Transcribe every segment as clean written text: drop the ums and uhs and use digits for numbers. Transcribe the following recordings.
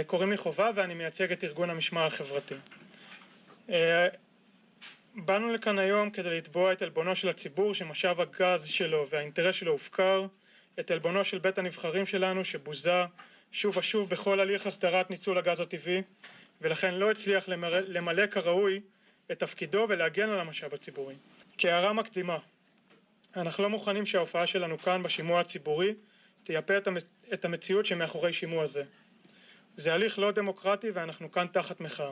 קוראים לי חובה ואני מייצג את ארגון המשמר החברתי. באנו לכאן היום כדי לתבוע את עלבונו של הציבור שמשאב הגז שלו והאינטרס שלו הופקר, את עלבונו של בית הנבחרים שלנו שבוזה שוב ושוב בכל הליך הסדרת ניצול הגז הטבעי, ולכן לא הצליח למלא כראוי את תפקידו ולהגן על המשאב הציבורי. כהערה מקדימה, אנחנו לא מוכנים שההופעה שלנו כאן בשימוע הציבורי תייפה את המציאות שמאחורי שימוע זה. זה הליך לא דמוקרטי ואנחנו כאן תחת מחאה.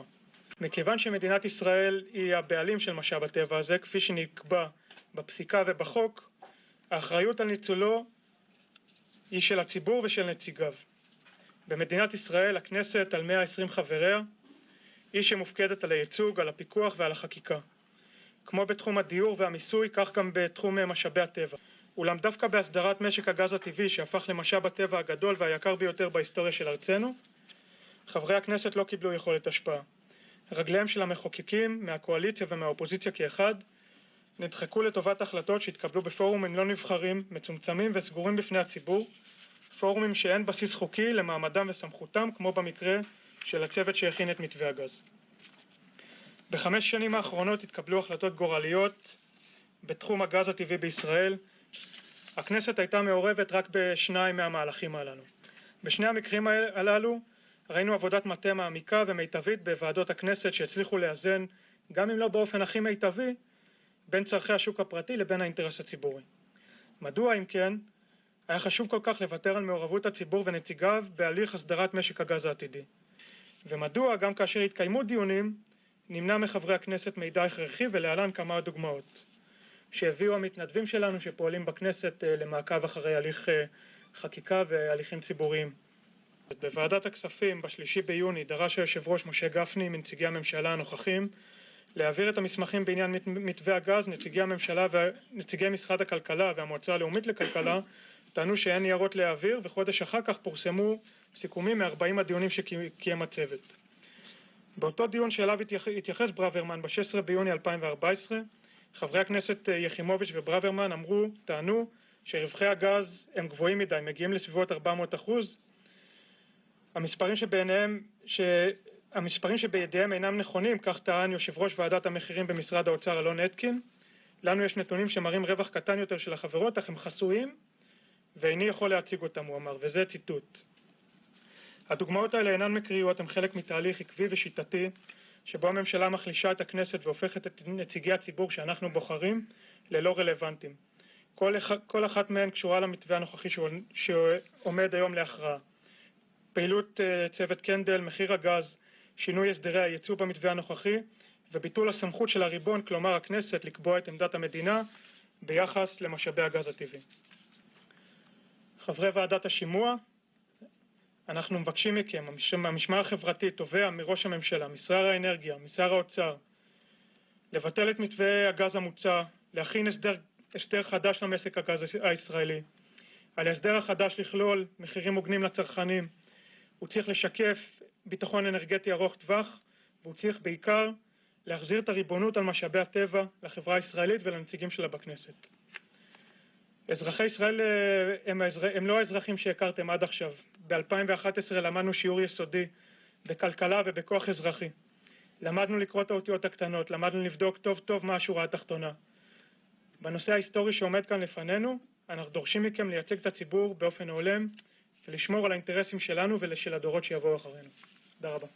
מכיוון שמדינת ישראל היא הבעלים של משאב הטבע הזה, כפי שנקבע בפסיקה ובחוק, האחריות על ניצולו היא של הציבור ושל נציגיו. במדינת ישראל, הכנסת על 120 חבריה, היא שמופקדת על הייצוג, על הפיקוח ועל החקיקה. כמו בתחום הדיור והמיסוי, כך גם בתחום משאבי הטבע. אולם דווקא בהסדרת משק הגז הטבעי שהפך למשאב הטבע הגדול והיקר ביותר בהיסטוריה של ארצנו, חברי הכנסת לא קיבלו יכולת השפעה. רגליהם של המחוקקים מהקואליציה ומהאופוזיציה כאחד נדחקו לטובת החלטות שהתקבלו בפורומים לא נבחרים, מצומצמים וסגורים בפני הציבור, פורומים שאין בסיס חוקי למעמדם וסמכותם, כמו במקרה של הצוות שהכין את מתווה הגז. ב5 שנים האחרונות התקבלו החלטות גורליות בתחום הגז הטבעי בישראל. הכנסת הייתה מעורבת רק בשניים מהמהלכים הללו. בשני המקרים הללו ראינו עבודת מטה מעמיקה ומיטבית בוועדות הכנסת שהצליחו לאזן, גם אם לא באופן הכי מיטבי, בין צרכי השוק הפרטי לבין האינטרס הציבורי. מדוע, אם כן, היה חשוב כל כך לוותר על מעורבות הציבור ונציגיו בהליך הסדרת משק הגז העתידי? ומדוע, גם כאשר התקיימו דיונים, נמנע מחברי הכנסת מידע הכרחי, ולהלן כמה דוגמאות שהביאו המתנדבים שלנו שפועלים בכנסת למעקב אחרי הליך חקיקה והליכים ציבוריים. בוועדת הכספים ב3 ביוני דרש היושב ראש משה גפני מנציגי הממשלה הנוכחים להעביר את המסמכים בעניין מתווה הגז. נציגי הממשלה ונציגי משרד הכלכלה והמועצה הלאומית לכלכלה טענו שאין ניירות להעביר, וחודש אחר כך פורסמו סיכומים מ40 הדיונים שקיים הצוות. באותו דיון שאליו התייחס ברוורמן ב16 ביוני 2014, חברי הכנסת יחימוביץ' וברוורמן טענו שרווחי הגז הם גבוהים מדי, מגיעים לסביבות 400%. המספרים שבידיהם אינם נכונים, כך טען יושב ראש ועדת המחירים במשרד האוצר אלון אתקין. לנו יש נתונים שמראים רווח קטן יותר של החברות, אך הם חסויים ואיני יכול להציג אותם, הוא אמר, וזה ציטוט. הדוגמאות האלה אינן מקריות, הם חלק מתהליך עקבי ושיטתי שבו הממשלה מחלישה את הכנסת והופכת את נציגי הציבור שאנחנו בוחרים ללא רלוונטיים. כל אחת מהן קשורה למתווה הנוכחי שעומד היום להכרעה. פעילות צוות קנדל, מחיר הגז, שינוי הסדרי הייצוא במתווה הנוכחי וביטול הסמכות של הריבון, כלומר הכנסת, לקבוע את עמדת המדינה ביחס למשאבי הגז הטבעי. חברי ועדת השימוע, אנחנו מבקשים מכם, המשמר החברתי תובע מראש הממשלה, משר האנרגיה, משר האוצר, לבטל את מתווה הגז המוצע, להכין הסדר חדש למשק הגז הישראלי. על ההסדר החדש לכלול מחירים הוגנים לצרכנים, הוא צריך לשקף ביטחון אנרגטי ארוך טווח, והוא צריך בעיקר להחזיר את הריבונות על משאבי הטבע לחברה הישראלית ולנציגים שלה בכנסת. אזרחי ישראל הם לא האזרחים שהכרתם עד עכשיו. ב-2011 למדנו שיעור יסודי בכלכלה ובכוח אזרחי. למדנו לקרוא את האותיות הקטנות, למדנו לבדוק טוב טוב מה השורה התחתונה. בנושא ההיסטורי שעומד כאן לפנינו, אנחנו דורשים מכם לייצג את הציבור באופן הולם ולשמור על האינטרסים שלנו ושל הדורות שיבואו אחרינו. תודה רבה.